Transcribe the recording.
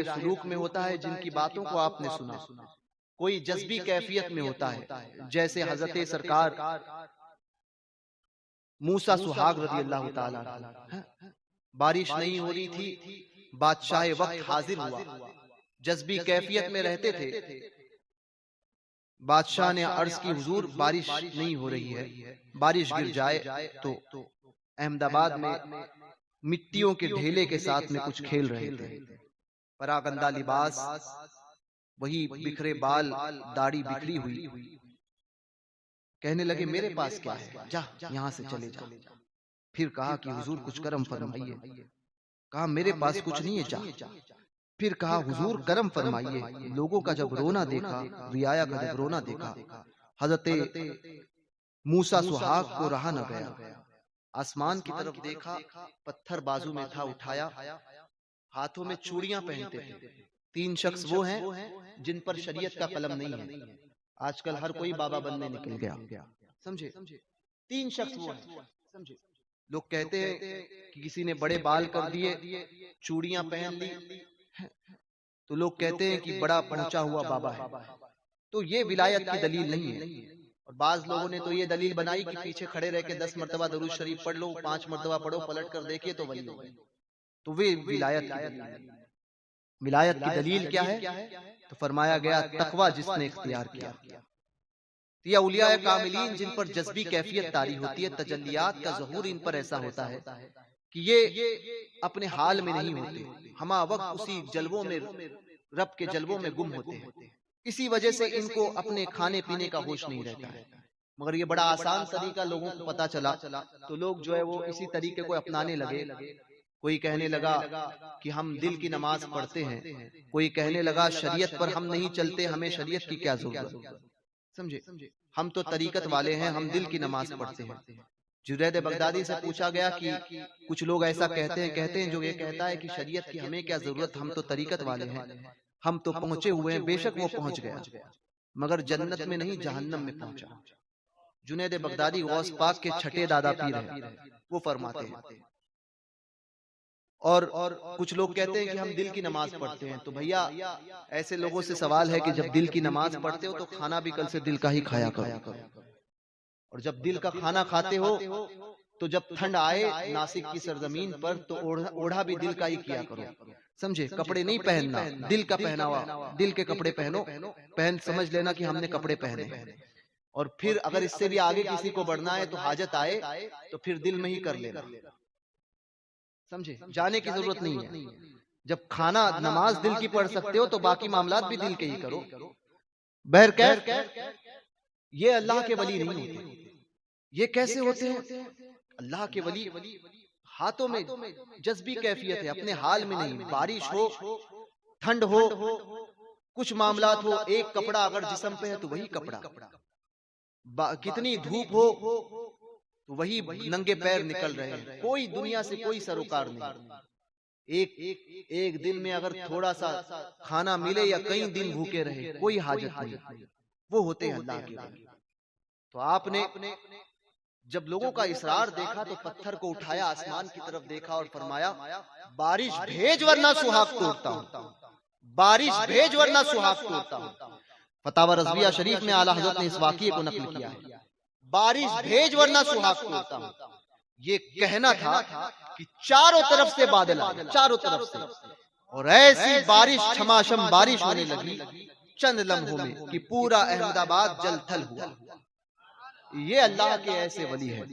سلوک میں ہوتا ہے جن کی باتوں کو آپ نے سنا، کوئی جذبی کیفیت میں ہوتا ہے، جیسے حضرت سرکار موسیٰ سہاگ رضی اللہ تعالیٰ عنہ، بارش نہیں ہو رہی تھی، بادشاہ وقت حاضر ہوا، جذبی کیفیت میں رہتے تھے، بادشاہ نے عرض کی حضور بارش نہیں ہو رہی ہے، بارش گر جائے تو احمد آباد میں مٹیوں کے ڈھیلے کے ساتھ میں کچھ کھیل رہے تھے، پراگندہ لباس، وہی بکھرے بال، داڑھی بکھری ہوئی، کہنے لگے میرے پاس کیا ہے، جا یہاں سے چلے جا۔ پھر کہا کہ حضور کچھ کرم فرمائیے، کہا میرے پاس کچھ نہیں ہے، جا۔ پھر کہا حضور کرم فرمائیے۔ لوگوں کا جب رونا دیکھا، رعایا کا جب رونا دیکھا، حضرت موسیٰ سہاگ کو رہا نہ گیا، آسمان کی طرف دیکھا، پتھر بازو میں تھا، اٹھایا، ہاتھوں میں چوڑیاں پہنتے تھے۔ 3 شخص وہ ہیں جن پر شریعت کا قلم نہیں ہے، آج کل ہر کوئی بابا بننے نکل گیا، سمجھے؟ 3 شخص وہ ہیں، سمجھے؟ لوگ کہتے ہیں کہ کسی نے بڑے بال کر دیے، چوڑیاں پہن لی، تو لوگ کہتے ہیں کہ بڑا پہنچا ہوا بابا ہے، تو یہ ولایت کی دلیل نہیں ہے۔ اور بعض لوگوں نے تو یہ دلیل بنائی کہ پیچھے کھڑے رہ کے 10 مرتبہ درود شریف پڑھ لو، 5 مرتبہ پڑھو، پلٹ کر دیکھیے تو ولی ہوگی، تو وہ ولایت کی دلیل ہے۔ ولایت کی دلیل کیا ہے؟ تو فرمایا گیا تقوی جس نے اختیار کیا۔ یہ اولیاء کاملین جن پر جذبی کیفیت طاری ہوتی ہے، تجلیات کا ظہور ان پر ایسا ہوتا ہے کہ یہ اپنے حال میں نہیں ہوتے، ہما وقت اسی جلووں میں، رب کے جلووں میں گم ہوتے ہیں، اسی وجہ سے ان کو اپنے کھانے پینے کا ہوش نہیں رہتا ہے۔ مگر یہ بڑا آسان طریقہ لوگوں کو پتا چلا تو لوگ جو ہے وہ اسی طریقے کو اپنانے لگے۔ کوئی کہنے لگا کہ ہم دل کی نماز پڑھتے ہیں، کوئی کہنے لگا شریعت پر ہم نہیں چلتے، ہمیں شریعت کی کیا ضرورت، سمجھے؟ ہم تو طریقت والے ہیں، ہم دل کی نماز پڑھتے ہیں۔ جنید بغدادی سے پوچھا گیا کہ کچھ لوگ ایسا کہتے ہیں جو یہ کہتا ہے کہ شریعت کی ہمیں کیا ضرورت، ہم تو طریقت والے ہیں، ہم تو پہنچے ہوئے ہیں۔ بے شک وہ پہنچ گیا، مگر جنت میں نہیں جہنم میں پہنچا۔ جنید بغدادی غوث پاک کے چھٹے دادا پیر ہیں، وہ فرماتے ہیں۔ اور کچھ لوگ کہتے ہیں کہ ہم دل کی نماز پڑھتے ہیں، تو بھیا ایسے لوگوں سے سوال ہے کہ جب دل کی نماز پڑھتے ہو تو کھانا بھی کل سے دل کا ہی کھایا کرو، اور جب دل کا کھانا کھاتے ہو تو جب ٹھنڈ آئے ناسک کی سرزمین پر تو اوڑھا بھی دل کا ہی کیا کرو، سمجھے؟ کپڑے نہیں پہننا، دل کا پہناوا، دل کے کپڑے پہنو، سمجھ لینا کہ ہم نے کپڑے پہنے ہیں۔ اور پھر اگر اس سے بھی آگے کسی کو بڑھنا ہے تو حاجت آئے تو پھر دل میں ہی کر لینا، سمجھے؟ جانے کی ضرورت نہیں ہے۔ جب کھانا نماز دل کی پڑھ سکتے ہو تو باقی معاملات بھی دل کے ہی کرو۔ بہرکیف یہ اللہ کے ولی نہیں ہوتے۔ یہ کیسے ہوتے ہیں؟ اللہ کے ولی ہاتھوں میں جذبی کیفیت ہے، اپنے حال میں نہیں۔ بارش ہو، ٹھنڈ ہو، کچھ معاملات ہو، ایک کپڑا اگر جسم پہ ہے تو وہی کپڑا، کتنی دھوپ ہو تو وہی ننگے پیر نکل رہے ہیں، کوئی دنیا سے کوئی سروکار نہیں۔ ایک دن میں اگر تھوڑا سا کھانا ملے یا کئی دن بھوکے رہے، کوئی حاجت نہیں، وہ ہوتے ہیں اللہ کے ولی۔ تو آپ نے جب لوگوں کا اصرار دیکھا تو پتھر کو اٹھایا، آسمان کی طرف دیکھا اور فرمایا بارش بھیج ورنہ سہاگ توڑتا ہوں، بارش بھیج ورنہ سہاگ توڑتا ہوں۔ فتاوی رضویہ شریف میں اعلیٰ حضرت نے اس واقعے کو نقل کیا ہے، بارش بھیج ورنہ سہاگ توڑتا ہوں۔ یہ کہنا تھا کہ چاروں طرف سے بادل آئے، چاروں طرف سے، اور ایسی بارش چھماشم بارش ہونے لگی چند لمحوں میں کہ پورا احمد آباد جل تھل ہوا۔ یہ اللہ کے ایسے ولی ہے۔